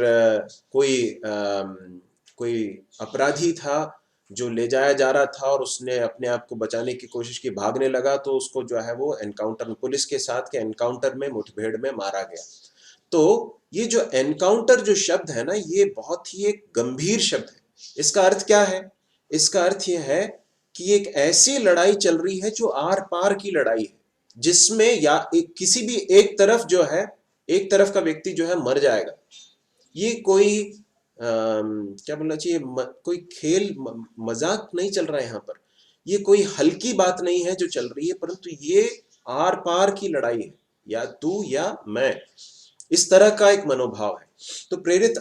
कोई अपराधी था जो ले जाया जा रहा था और उसने अपने आप को बचाने की कोशिश की, भागने लगा, तो उसको जो है वो एनकाउंटर, पुलिस के साथ के एनकाउंटर में, मुठभेड़ में मारा गया। तो ये जो एनकाउंटर जो शब्द है ना, ये बहुत ही एक गंभीर शब्द है। इसका अर्थ क्या है? इसका अर्थ ये है कि एक ऐसी लड़ाई चल रही है जो आर पार की लड़ाई है, जिसमें या किसी भी एक तरफ जो है, एक तरफ का व्यक्ति जो है मर जाएगा। ये कोई क्या बोलना चाहिए, कोई खेल मजाक नहीं चल रहा है यहाँ पर। ये कोई हल्की बात नहीं है जो चल रही है, परंतु ये आर पार की लड़ाई है, या तू या मैं, इस तरह का एक मनोभाव है। तो प्रेरित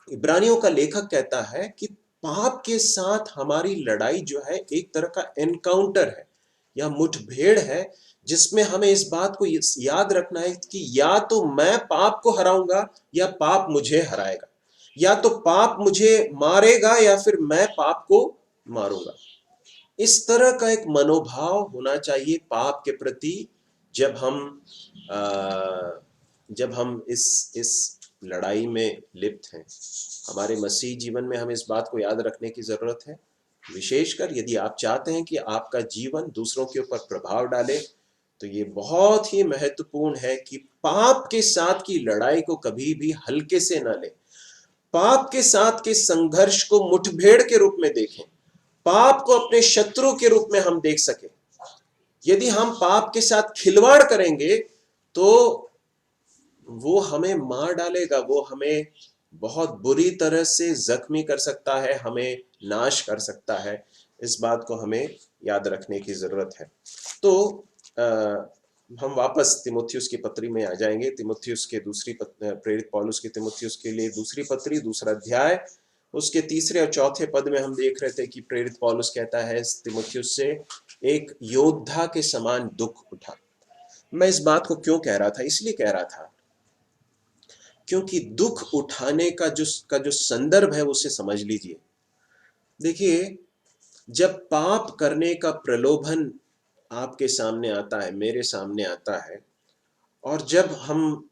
इब्रानियों का लेखक कहता है कि पाप के साथ हमारी लड़ाई जो है एक तरह का एनकाउंटर है या मुठभेड़ है, जिसमें हमें इस बात को याद रखना है कि या तो मैं पाप को हराऊंगा या पाप मुझे हराएगा, या तो पाप मुझे मारेगा या फिर मैं पाप को मारूंगा। इस तरह का एक मनोभाव होना चाहिए पाप के प्रति जब हम इस लड़ाई में लिप्त हैं। हमारे मसीह जीवन में हमें इस बात को याद रखने की जरूरत है, विशेषकर यदि आप चाहते हैं कि आपका जीवन दूसरों के ऊपर प्रभाव डाले, तो ये बहुत ही महत्वपूर्ण है कि पाप के साथ की लड़ाई को कभी भी हल्के से ना लें। पाप के साथ के संघर्ष को मुठभेड़ के रूप में देखें, पाप को अपने शत्रु के रूप में हम देख सकें। यदि हम पाप के साथ खिलवाड़ करेंगे तो वो हमें मार डालेगा, वो हमें बहुत बुरी तरह से जख्मी कर सकता है, हमें नाश कर सकता है। इस बात को हमें याद रखने की जरूरत है। तो हम वापस तिमुथियुस की पत्री में आ जाएंगे। तिमुथियुस के प्रेरित पौलुस की तिमुथियुस के लिए दूसरी पत्री, दूसरा अध्याय, उसके तीसरे और चौथे पद में हम देख रहे थे कि प्रेरित पौलुस कहता है तिमुथियुस से, एक योद्धा के समान दुख उठा। मैं इस बात को क्यों कह रहा था? इसलिए कह रहा था क्योंकि दुख उठाने का जो संदर्भ है उसे समझ लीजिए। देखिए, जब पाप करने का प्रलोभन आपके सामने आता है, मेरे सामने आता है, और जब हम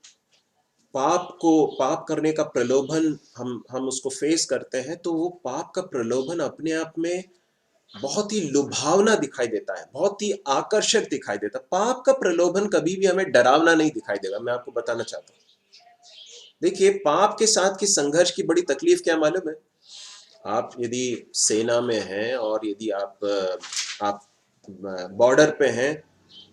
पाप करने का प्रलोभन हम उसको फेस करते हैं, तो वो पाप का प्रलोभन अपने आप में बहुत ही लुभावना दिखाई देता है, बहुत ही आकर्षक दिखाई देता है। पाप का प्रलोभन कभी भी हमें डरावना नहीं दिखाई देगा। मैं आपको बताना चाहता हूँ, देखिए पाप के साथ की संघर्ष की बड़ी तकलीफ क्या मालूम है? आप यदि सेना में हैं और यदि आप बॉर्डर पे हैं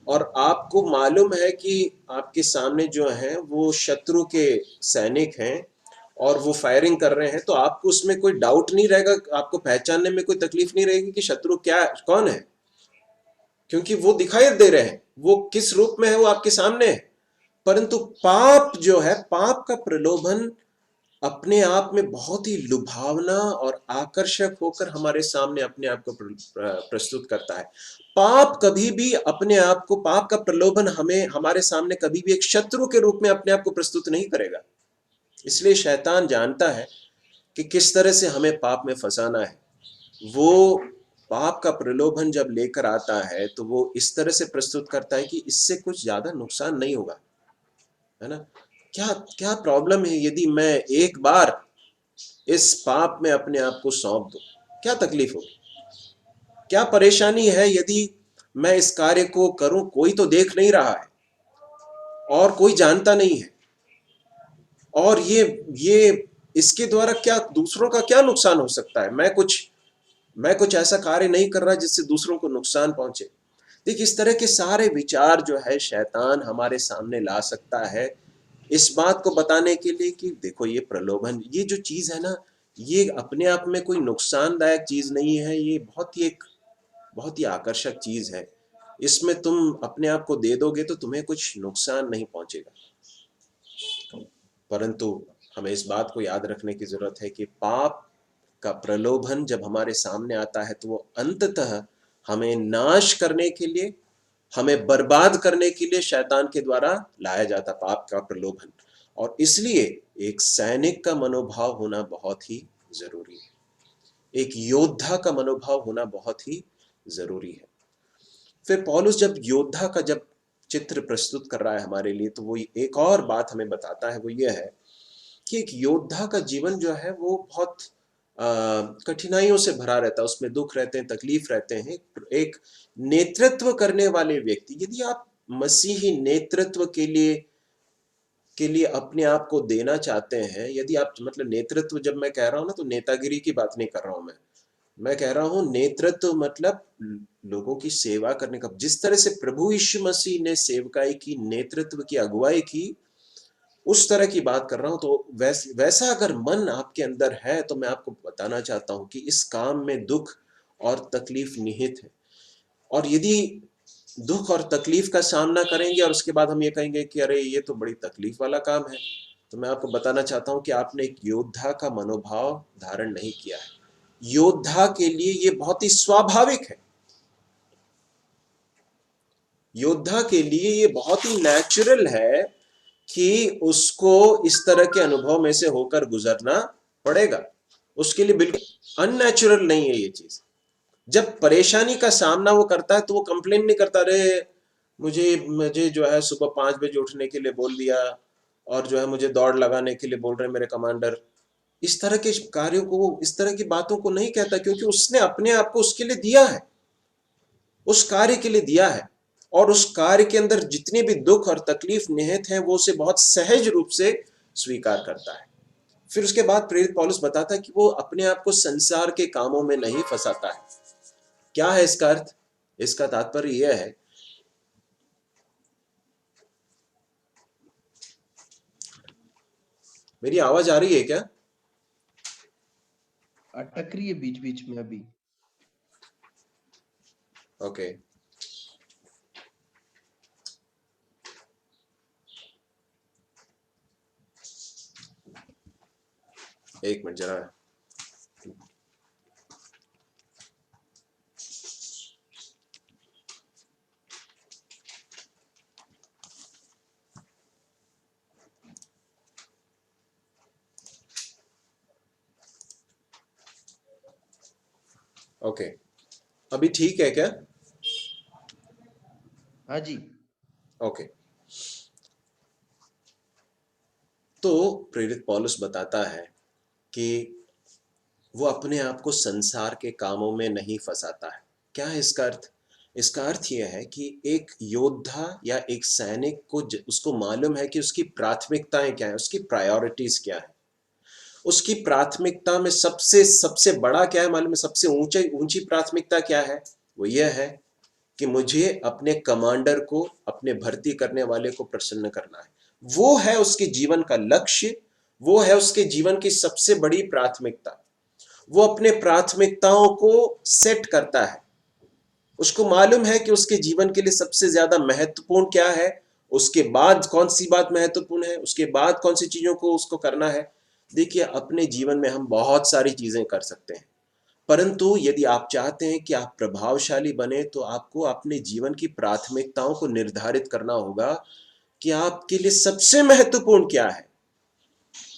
और आपको मालूम है कि आपके सामने जो है वो शत्रु के सैनिक हैं और वो फायरिंग कर रहे हैं, तो आपको उसमें कोई डाउट नहीं रहेगा, आपको पहचानने में कोई तकलीफ नहीं रहेगी कि शत्रु कौन है, क्योंकि वो दिखाई दे रहे हैं, वो किस रूप में है वो आपके सामने है। परंतु पाप जो है, पाप का प्रलोभन अपने आप में बहुत ही लुभावना और आकर्षक होकर हमारे सामने अपने आप को प्रस्तुत करता है। पाप कभी भी अपने आप को, पाप का प्रलोभन हमें हमारे सामने कभी भी एक शत्रु के रूप में अपने आप को प्रस्तुत नहीं करेगा। इसलिए शैतान जानता है कि किस तरह से हमें पाप में फंसाना है। वो पाप का प्रलोभन जब लेकर आता है तो वो इस तरह से प्रस्तुत करता है कि इससे कुछ ज्यादा नुकसान नहीं होगा, है ना। क्या क्या प्रॉब्लम है यदि मैं एक बार इस पाप में अपने आप को सौंप दूं? क्या तकलीफ होगी, क्या परेशानी है यदि मैं इस कार्य को करूं? कोई तो देख नहीं रहा है और कोई जानता नहीं है, और ये इसके द्वारा क्या दूसरों का क्या नुकसान हो सकता है? मैं कुछ ऐसा कार्य नहीं कर रहा जिससे दूसरों को नुकसान पहुंचे। देखिए इस तरह के सारे विचार जो है शैतान हमारे सामने ला सकता है, इस बात को बताने के लिए कि देखो ये प्रलोभन, ये जो चीज है ना, ये अपने आप में कोई नुकसानदायक चीज नहीं है, ये बहुत ही आकर्षक चीज है। इसमें तुम अपने आप को दे दोगे तो तुम्हें कुछ नुकसान नहीं पहुंचेगा। परंतु हमें इस बात को याद रखने की जरूरत है कि पाप का प्रलोभन जब हमारे सामने आता है तो वो अंततः हमें नाश करने के लिए, हमें बर्बाद करने के लिए शैतान के द्वारा लाया जाता पाप का प्रलोभन। और इसलिए एक सैनिक का मनोभाव होना बहुत ही जरूरी है, एक योद्धा का मनोभाव होना बहुत ही जरूरी है। फिर पौलुस जब योद्धा का जब चित्र प्रस्तुत कर रहा है हमारे लिए, तो वो एक और बात हमें बताता है, वो ये है कि एक योद्धा का जीवन जो है वो बहुत कठिनाइयों से भरा रहता है, उसमें दुख रहते हैं, तकलीफ रहते हैं। एक नेतृत्व करने वाले व्यक्ति, यदि आप मसीही नेतृत्व के लिए अपने आप को देना चाहते हैं, यदि आप मतलब नेतृत्व जब मैं कह रहा हूं ना, तो नेतागिरी की बात नहीं कर रहा हूं मैं कह रहा हूं नेतृत्व मतलब लोगों की सेवा करने का। जिस तरह से प्रभु यीशु मसीह ने सेवकाई की, नेतृत्व की, अगुवाई की, उस तरह की बात कर रहा हूं। तो वैसा अगर मन आपके अंदर है तो मैं आपको बताना चाहता हूं कि इस काम में दुख और तकलीफ निहित है। और यदि दुख और तकलीफ का सामना करेंगे और उसके बाद हम ये कहेंगे कि अरे ये तो बड़ी तकलीफ वाला काम है, तो मैं आपको बताना चाहता हूं कि आपने एक योद्धा का मनोभाव धारण नहीं किया है। योद्धा के लिए ये बहुत ही स्वाभाविक है, योद्धा के लिए ये बहुत ही नेचुरल है कि उसको इस तरह के अनुभव में से होकर गुजरना पड़ेगा। उसके लिए बिल्कुल अननेचुरल नहीं है ये चीज। जब परेशानी का सामना वो करता है तो वो कंप्लेन नहीं करता, रे मुझे जो है सुबह 5 बजे उठने के लिए बोल दिया और जो है मुझे दौड़ लगाने के लिए बोल रहे मेरे कमांडर। इस तरह के कार्यों को, इस तरह की बातों को नहीं कहता, क्योंकि उसने अपने आप को उसके लिए दिया है, उस कार्य के लिए दिया है। और उस कार्य के अंदर जितने भी दुख और तकलीफ निहित हैं वो उसे बहुत सहज रूप से स्वीकार करता है। फिर उसके बाद प्रेरित पौलुस बताता है कि वो अपने आप को संसार के कामों में नहीं फंसाता है। क्या है इसका अर्थ? इसका तात्पर्य यह है, मेरी आवाज आ रही है क्या? अटक रही है बीच बीच में अभी। ओके एक मिनट जरा। ओके अभी ठीक है क्या? हाँ जी। ओके तो प्रेरित पौलुस बताता है कि वो अपने आप को संसार के कामों में नहीं फंसाता है। क्या है इसका अर्थ? इसका अर्थ यह है कि एक योद्धा या एक सैनिक को उसको मालूम है कि उसकी प्राथमिकताएं क्या है, उसकी प्रायोरिटीज क्या है। उसकी प्राथमिकता में सबसे बड़ा क्या है मालूम है? सबसे ऊंची प्राथमिकता क्या है? वो यह है कि मुझे अपने कमांडर को, अपने भर्ती करने वाले को प्रसन्न करना है। वो है उसके जीवन का लक्ष्य, वो है उसके जीवन की सबसे बड़ी प्राथमिकता। वो अपने प्राथमिकताओं को सेट करता है। उसको मालूम है कि उसके जीवन के लिए सबसे ज्यादा महत्वपूर्ण क्या है, उसके बाद कौन सी बात महत्वपूर्ण है, उसके बाद कौन सी चीजों को उसको करना है। देखिए, अपने जीवन में हम बहुत सारी चीजें कर सकते हैं, परंतु यदि आप चाहते हैं कि आप प्रभावशाली बने तो आपको अपने जीवन की प्राथमिकताओं को निर्धारित करना होगा कि आपके लिए सबसे महत्वपूर्ण क्या है।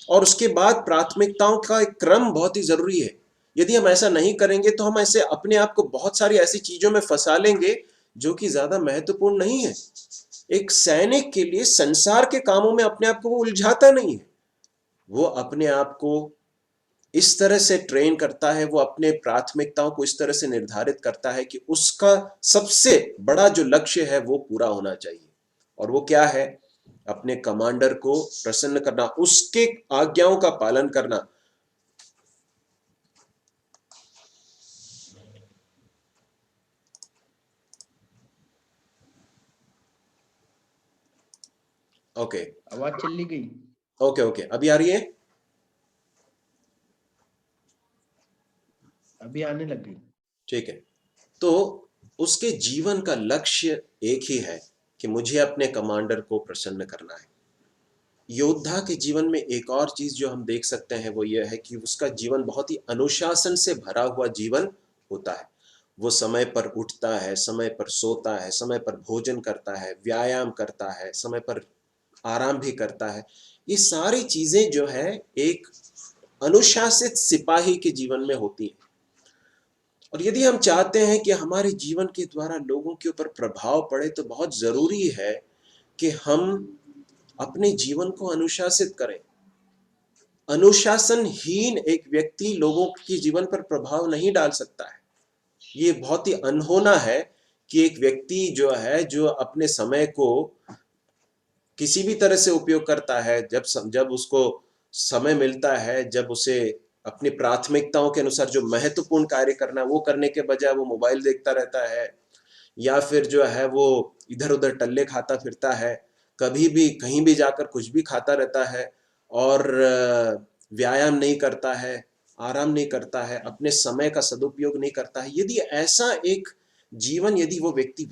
और उसके बाद प्राथमिकताओं का एक क्रम बहुत ही जरूरी है। यदि हम ऐसा नहीं करेंगे तो हम ऐसे अपने आप को बहुत सारी ऐसी चीजों में फंसा लेंगे जो कि ज्यादा महत्वपूर्ण नहीं है। एक सैनिक के लिए संसार के कामों में अपने आप को वो उलझाता नहीं है। वो अपने आप को इस तरह से ट्रेन करता है, वो अपने प्राथमिकताओं को इस तरह से निर्धारित करता है कि उसका सबसे बड़ा जो लक्ष्य है वो पूरा होना चाहिए। और वो क्या है? अपने कमांडर को प्रसन्न करना, उसके आज्ञाओं का पालन करना। ओके आवाज चली गई। ओके अभी आ रही है? अभी आने लग गई। ठीक है। तो उसके जीवन का लक्ष्य एक ही है कि मुझे अपने कमांडर को प्रसन्न करना है। योद्धा के जीवन में एक और चीज जो हम देख सकते हैं वो ये है कि उसका जीवन बहुत ही अनुशासन से भरा हुआ जीवन होता है। वो समय पर उठता है, समय पर सोता है, समय पर भोजन करता है, व्यायाम करता है, समय पर आराम भी करता है। ये सारी चीजें जो है एक अनुशासित सिपाही के जीवन में होती है। और यदि हम चाहते हैं कि हमारे जीवन के द्वारा लोगों के ऊपर प्रभाव पड़े तो बहुत जरूरी है कि हम अपने जीवन को अनुशासित करें। अनुशासनहीन एक व्यक्ति लोगों के जीवन पर प्रभाव नहीं डाल सकता है। ये बहुत ही अनहोना है कि एक व्यक्ति जो है, जो अपने समय को किसी भी तरह से उपयोग करता है, जब उसको समय मिलता है, जब उसे अपनी प्राथमिकताओं के अनुसार जो महत्वपूर्ण कार्य करना है वो करने के बजाय वो मोबाइल देखता रहता है, या फिर जो है वो इधर उधर टल्ले खाता फिरता है, कभी भी कहीं भी जाकर कुछ भी खाता रहता है और व्यायाम नहीं करता है, आराम नहीं करता है, अपने समय का सदुपयोग नहीं करता है। यदि ऐसा एक जीवन यदि वो व्यक्ति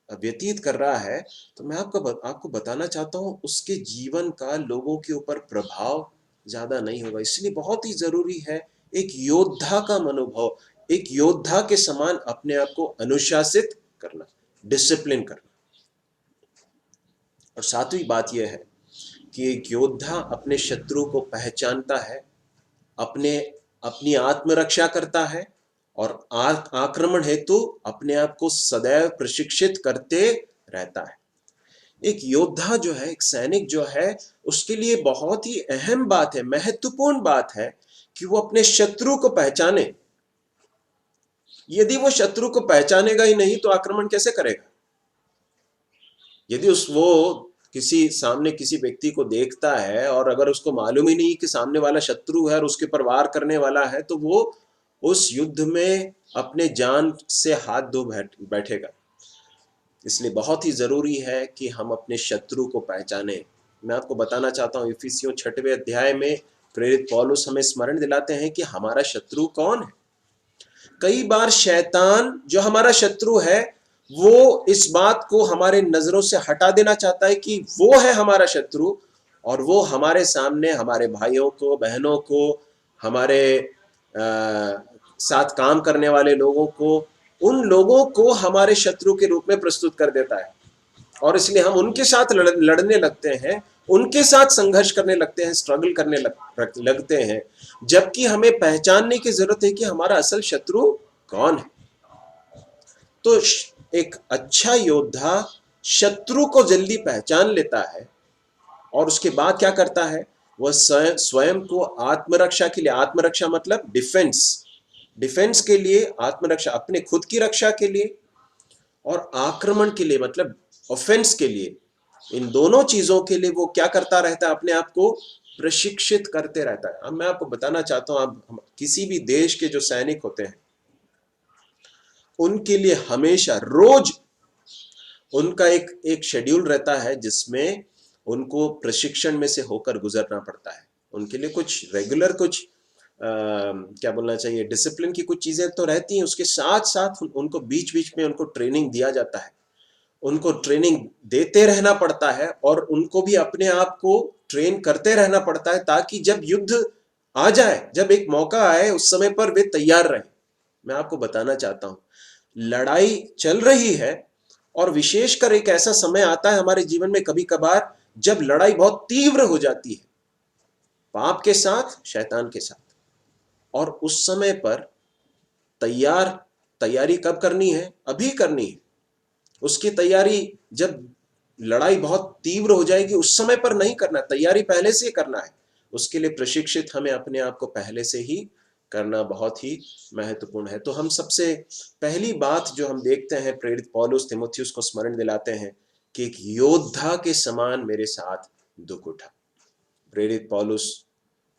व्यतीत कर रहा है तो मैं आपको बताना चाहता हूँ उसके जीवन का लोगों के ऊपर प्रभाव ज्यादा नहीं होगा। इसलिए बहुत ही जरूरी है एक योद्धा का मनोभाव, एक योद्धा के समान अपने आप को अनुशासित करना, डिसिप्लिन करना। और सातवीं बात यह है कि एक योद्धा अपने शत्रु को पहचानता है, अपनी आत्मरक्षा करता है और आक्रमण हेतु अपने आप को सदैव प्रशिक्षित करते रहता है। एक योद्धा जो है, एक सैनिक जो है, उसके लिए बहुत ही अहम बात है, महत्वपूर्ण बात है कि वो अपने शत्रु को पहचाने। यदि वो शत्रु को पहचानेगा ही नहीं तो आक्रमण कैसे करेगा? यदि वो सामने किसी व्यक्ति को देखता है और अगर उसको मालूम ही नहीं कि सामने वाला शत्रु है और उसके ऊपर वार करने वाला है तो वो उस युद्ध में अपने जान से हाथ धो बैठेगा। इसलिए बहुत ही जरूरी है कि हम अपने शत्रु को पहचाने। मैं आपको बताना चाहता हूँ, इफिसियों 6वें अध्याय में प्रेरित पौलुस हमें स्मरण दिलाते हैं कि हमारा शत्रु कौन है। कई बार शैतान जो हमारा शत्रु है वो इस बात को हमारे नजरों से हटा देना चाहता है कि वो है हमारा शत्रु, और वो हमारे सामने हमारे भाइयों को, बहनों को, हमारे साथ काम करने वाले लोगों को, उन लोगों को हमारे शत्रु के रूप में प्रस्तुत कर देता है। और इसलिए हम उनके साथ लड़ने लगते हैं, उनके साथ संघर्ष करने लगते हैं, स्ट्रगल करने लगते हैं, जबकि हमें पहचानने की जरूरत है कि हमारा असल शत्रु कौन है। तो एक अच्छा योद्धा शत्रु को जल्दी पहचान लेता है और उसके बाद क्या करता है, वह स्वयं को आत्मरक्षा के लिए, आत्मरक्षा मतलब डिफेंस के लिए, आत्मरक्षा अपने खुद की रक्षा के लिए, और आक्रमण के लिए मतलब ऑफेंस के लिए, इन दोनों चीजों के लिए वो क्या करता रहता है, अपने आप को प्रशिक्षित करते रहता है। अब मैं आपको बताना चाहता हूं, आप किसी भी देश के जो सैनिक होते हैं उनके लिए हमेशा रोज उनका एक शेड्यूल रहता है जिसमें उनको प्रशिक्षण में से होकर गुजरना पड़ता है। उनके लिए कुछ रेगुलर, कुछ क्या बोलना चाहिए, डिसिप्लिन की कुछ चीजें तो रहती हैं, उसके साथ साथ उनको बीच बीच में उनको ट्रेनिंग दिया जाता है, उनको ट्रेनिंग देते रहना पड़ता है, और उनको भी अपने आप को ट्रेन करते रहना पड़ता है ताकि जब युद्ध आ जाए, जब एक मौका आए, उस समय पर वे तैयार रहें। मैं आपको बताना चाहता हूं, लड़ाई चल रही है, और विशेषकर एक ऐसा समय आता है हमारे जीवन में कभी कभार जब लड़ाई बहुत तीव्र हो जाती है, पाप के साथ, शैतान के साथ, और उस समय पर तैयारी कब करनी है? अभी करनी है। उसकी तैयारी जब लड़ाई बहुत तीव्र हो जाएगी उस समय पर नहीं करना, तैयारी पहले से करना है। उसके लिए प्रशिक्षित हमें अपने आप को पहले से ही करना बहुत ही महत्वपूर्ण है। तो हम सबसे पहली बात जो हम देखते हैं, प्रेरित पौलुस तीमुथियुस को स्मरण दिलाते हैं कि एक योद्धा के समान मेरे साथ दुख उठा। प्रेरित पौलुस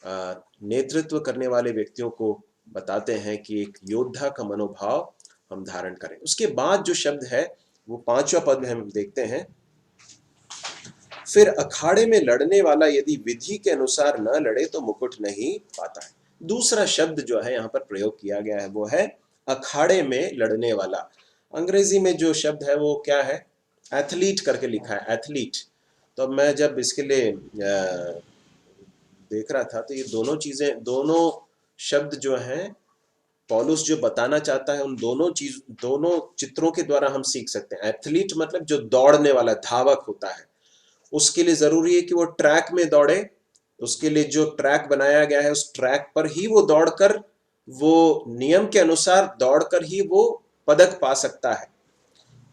नेतृत्व करने वाले व्यक्तियों को बताते हैं कि एक योद्धा का मनोभाव हम धारण करें। उसके बाद जो शब्द है वो 5वां पद में हम देखते हैं, फिर अखाड़े में लड़ने वाला यदि विधि के अनुसार न लड़े तो मुकुट नहीं पाता है। दूसरा शब्द जो है यहाँ पर प्रयोग किया गया है वो है अखाड़े में लड़ने वाला। अंग्रेजी में जो शब्द है वो क्या है? एथलीट करके लिखा है, एथलीट। तो मैं जब इसके लिए देख रहा था तो ये दोनों शब्द जो हैं पौलुस जो बताना चाहता है उन दोनों चित्रों के द्वारा हम सीख सकते हैं। एथलीट मतलब जो दौड़ने वाला, धावक होता है, उसके लिए जरूरी है कि वो ट्रैक में दौड़े, उसके लिए जो ट्रैक बनाया गया है उस ट्रैक पर ही वो दौड़कर, वो नियम के अनुसार दौड़कर ही वो पदक पा सकता है।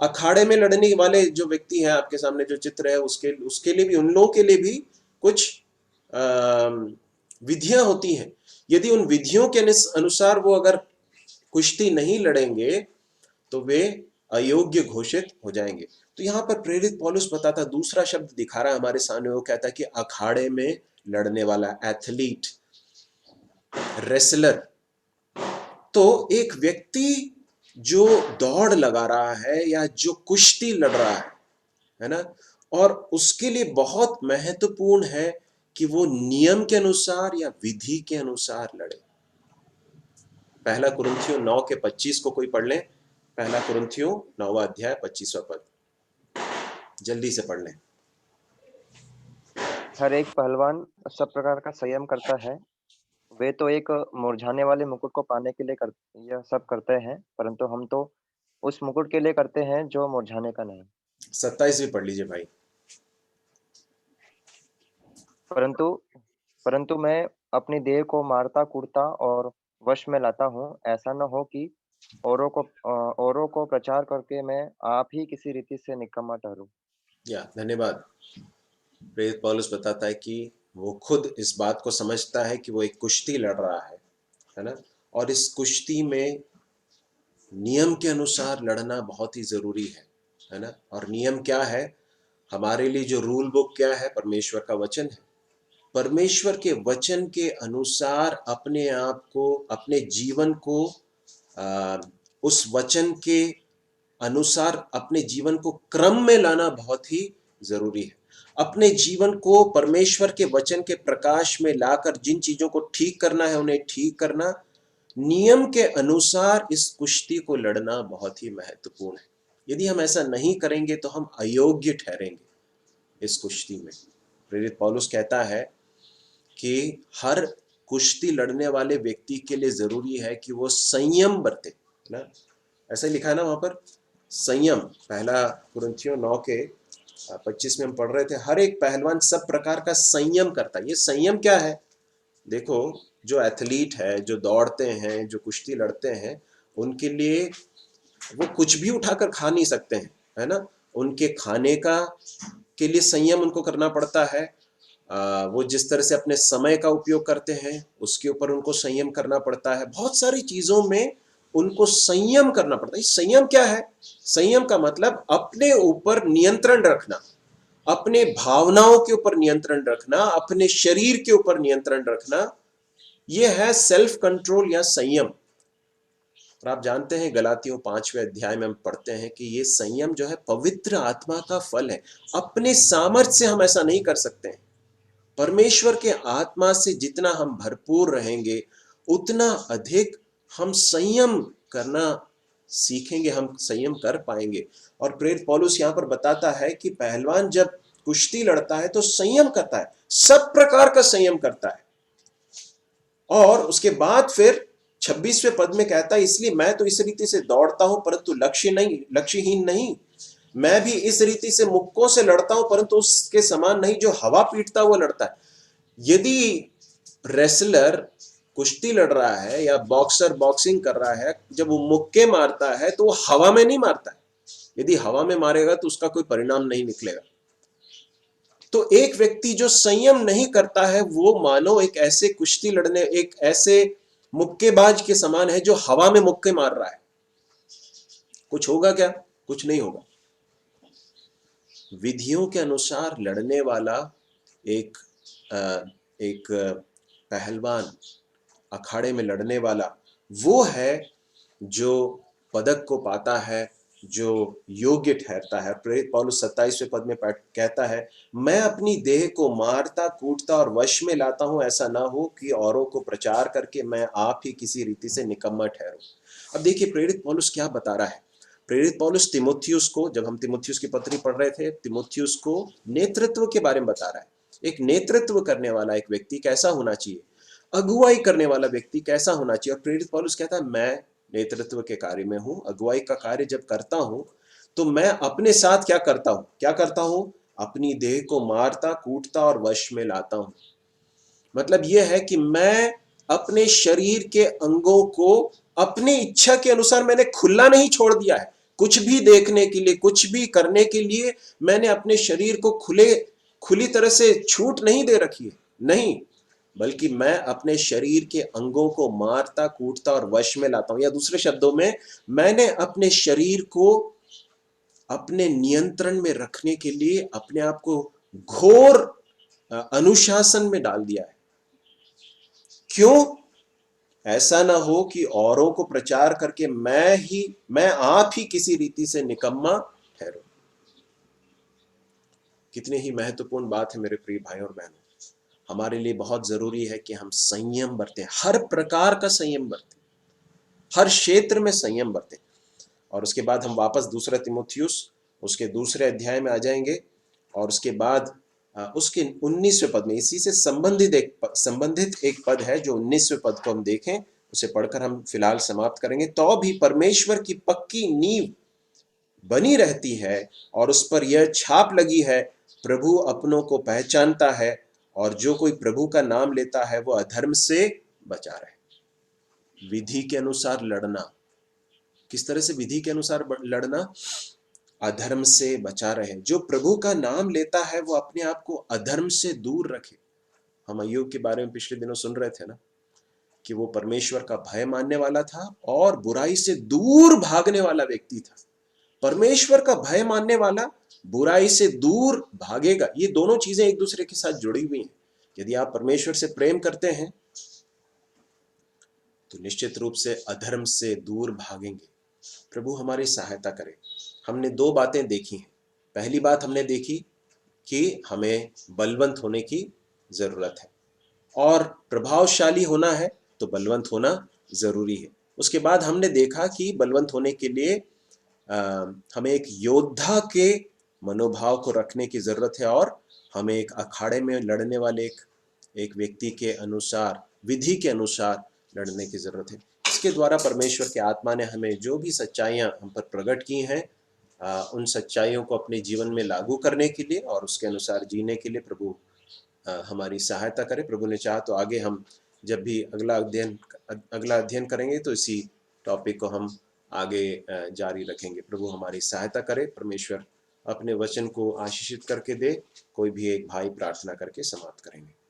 अखाड़े में लड़ने वाले जो व्यक्ति हैं, आपके सामने जो चित्र है, उसके लिए भी, उन लोगों के लिए भी कुछ विधियां होती हैं। यदि उन विधियों के अनुसार वो अगर कुश्ती नहीं लड़ेंगे तो वे अयोग्य घोषित हो जाएंगे। तो यहाँ पर प्रेरित पौलुस बताता, दूसरा शब्द दिखा रहा है हमारे सामने, वो कहता है कि अखाड़े में लड़ने वाला, एथलीट, रेसलर। तो एक व्यक्ति जो दौड़ लगा रहा है या जो कुश्ती लड़ रहा है ना, और उसके लिए बहुत महत्वपूर्ण है कि वो नियम के अनुसार या विधि के अनुसार लड़े। पहला कुरिन्थियों 9:25 को कोई पढ़ लें। पहला कुरिन्थियों 9वां अध्याय 25वां पद, जल्दी से पढ़ लें। हर एक पहलवान सब प्रकार का संयम करता है। वे तो एक मुरझाने वाले मुकुट को पाने के लिए यह सब करते हैं, परंतु हम तो उस मुकुट के लिए करते हैं जो मुरझाने का नहीं। 27 भी पढ़ लीजिए भाई। परंतु मैं अपनी देह को मारता कूटता और वश में लाता हूँ, ऐसा न हो कि औरों को प्रचार करके मैं आप ही किसी रीति से निकम्मा ठहरूं। धन्यवाद। प्रेरित पौलुस बताता है कि वो खुद इस बात को समझता है कि वो एक कुश्ती लड़ रहा है ना, और इस कुश्ती में नियम के अनुसार लड़ना बहुत ही जरूरी है ना। और नियम क्या है हमारे लिए? जो रूल बुक क्या है? परमेश्वर का वचन है। परमेश्वर के वचन के अनुसार अपने आप को, अपने जीवन को उस वचन के अनुसार अपने जीवन को क्रम में लाना बहुत ही जरूरी है। अपने जीवन को परमेश्वर के वचन के प्रकाश में लाकर जिन चीजों को ठीक करना है उन्हें ठीक करना, नियम के अनुसार इस कुश्ती को लड़ना बहुत ही महत्वपूर्ण है। यदि हम ऐसा नहीं करेंगे तो हम अयोग्य ठहरेंगे इस कुश्ती में। प्रेरित पौलुस कहता है कि हर कुश्ती लड़ने वाले व्यक्ति के लिए जरूरी है कि वो संयम बरते ना। ऐसा ही लिखा है ना वहां पर, संयम। पहला कुरिन्थियों 9:25 में हम पढ़ रहे थे, हर एक पहलवान सब प्रकार का संयम करता है। ये संयम क्या है? देखो, जो एथलीट है, जो दौड़ते हैं, जो कुश्ती लड़ते हैं, उनके लिए वो कुछ भी उठाकर खा नहीं सकते हैं, है ना। उनके खाने के लिए संयम उनको करना पड़ता है। वो जिस तरह से अपने समय का उपयोग करते हैं उसके ऊपर उनको संयम करना पड़ता है। बहुत सारी चीजों में उनको संयम करना पड़ता है। संयम क्या है? संयम का मतलब अपने ऊपर नियंत्रण रखना, अपने भावनाओं के ऊपर नियंत्रण रखना, अपने शरीर के ऊपर नियंत्रण रखना, यह है सेल्फ कंट्रोल या संयम। और आप जानते हैं गलातियों 5वें अध्याय में हम पढ़ते हैं कि ये संयम जो है पवित्र आत्मा का फल है। अपने सामर्थ्य से हम ऐसा नहीं कर सकते हैं। परमेश्वर के आत्मा से जितना हम भरपूर रहेंगे उतना अधिक हम संयम करना सीखेंगे, हम संयम कर पाएंगे। और प्रेरित पौलुस यहां पर बताता है कि पहलवान जब कुश्ती लड़ता है तो संयम करता है, सब प्रकार का संयम करता है। और उसके बाद फिर 26वें पद में कहता है, इसलिए मैं तो इस रीति से दौड़ता हूं परंतु लक्ष्यहीन नहीं, मैं भी इस रीति से मुक्कों से लड़ता हूं परंतु उसके समान नहीं, जो हवा पीटता वो लड़ता है। यदि रेसलर कुश्ती लड़ रहा है या बॉक्सर बॉक्सिंग कर रहा है, जब वो मुक्के मारता है तो वो हवा में नहीं मारता है। यदि हवा में मारेगा तो उसका कोई परिणाम नहीं निकलेगा। तो एक व्यक्ति जो संयम नहीं करता है वो मानो एक ऐसे कुश्ती लड़ने, एक ऐसे मुक्केबाज के समान है जो हवा में मुक्के मार रहा है। कुछ होगा क्या? कुछ नहीं होगा। विधियों के अनुसार लड़ने वाला एक पहलवान, अखाड़े में लड़ने वाला, वो है जो पदक को पाता है, जो योग्य ठहरता है। प्रेरित पौलुस 27वें पद में कहता है, मैं अपनी देह को मारता कूटता और वश में लाता हूं, ऐसा ना हो कि औरों को प्रचार करके मैं आप ही किसी रीति से निकम्मा ठहरूं। अब देखिए प्रेरित पौलुस क्या बता रहा है। प्रेरित पौलुस तिमुथियुस को, जब हम तिमुथियुस की पत्री पढ़ रहे थे, तिमुथियुस को नेतृत्व के बारे में बता रहा है। एक नेतृत्व करने वाला एक व्यक्ति कैसा होना चाहिए, अगुवाई करने वाला व्यक्ति कैसा होना चाहिए। और प्रेरित पौलुस कहता है, मैं नेतृत्व के कार्य में हूं, अगुवाई का कार्य जब करता हूं तो मैं अपने साथ क्या करता हूं, अपनी देह को मारता कूटता और वश में लाता हूं। मतलब यह है कि मैं अपने शरीर के अंगों को अपनी इच्छा के अनुसार मैंने खुला नहीं छोड़ दिया है। कुछ भी देखने के लिए, कुछ भी करने के लिए मैंने अपने शरीर को खुली तरह से छूट नहीं दे रखी है, नहीं, बल्कि मैं अपने शरीर के अंगों को मारता कूटता और वश में लाता हूं। या दूसरे शब्दों में, मैंने अपने शरीर को अपने नियंत्रण में रखने के लिए अपने आप को घोर अनुशासन में डाल दिया है। क्यों? ऐसा ना हो कि औरों को प्रचार करके मैं आप ही किसी रीति से निकम्मा ठहरूं। कितनी ही महत्वपूर्ण बात है मेरे प्रिय भाई और बहनों। हमारे लिए बहुत जरूरी है कि हम संयम बरतें, हर प्रकार का संयम बरतें, हर क्षेत्र में संयम बरतें। और उसके बाद हम वापस दूसरा तिमुथियुस उसके दूसरे अध्याय में आ जाएंगे और उसके बाद उसके 19वें पद में इसी से संबंधित एक पद है, जो 19वें पद को हम देखें, उसे पढ़कर हम फिलहाल समाप्त करेंगे। तो भी परमेश्वर की पक्की नींव बनी रहती है और उस पर यह छाप लगी है, प्रभु अपनों को पहचानता है और जो कोई प्रभु का नाम लेता है वो अधर्म से बचा रहे। विधि के अनुसार लड़ना, किस तरह से विधि के अनुसार लड़ना? अधर्म से बचा रहे। जो प्रभु का नाम लेता है वो अपने आप को अधर्म से दूर रखे। हम अय्यूब के बारे में पिछले दिनों सुन रहे थे ना, कि वो परमेश्वर का भय मानने वाला था और बुराई से दूर भागने वाला व्यक्ति था। परमेश्वर का भय मानने वाला बुराई से दूर भागेगा। ये दोनों चीजें एक दूसरे के साथ जुड़ी हुई हैं। यदि आप परमेश्वर से प्रेम करते हैं तो निश्चित रूप से अधर्म से दूर भागेंगे। प्रभु हमारी सहायता करे। हमने दो बातें देखी हैं। पहली बात हमने देखी कि हमें बलवंत होने की जरूरत है और प्रभावशाली होना है तो बलवंत होना जरूरी है। उसके बाद हमने देखा कि बलवंत होने के लिए हमें एक योद्धा के मनोभाव को रखने की जरूरत है और हमें एक अखाड़े में लड़ने वाले एक व्यक्ति के अनुसार, विधि के अनुसार लड़ने की जरूरत है। इसके द्वारा परमेश्वर के आत्मा ने हमें जो भी सच्चाइयां हम पर प्रकट की हैं, उन सच्चाइयों को अपने जीवन में लागू करने के लिए और उसके अनुसार जीने के लिए प्रभु हमारी सहायता करे। प्रभु ने चाहा तो आगे हम जब भी अगला अध्ययन करेंगे तो इसी टॉपिक को हम आगे जारी रखेंगे। प्रभु हमारी सहायता करे। परमेश्वर अपने वचन को आशीषित करके दे। कोई भी एक भाई प्रार्थना करके समाप्त करेंगे।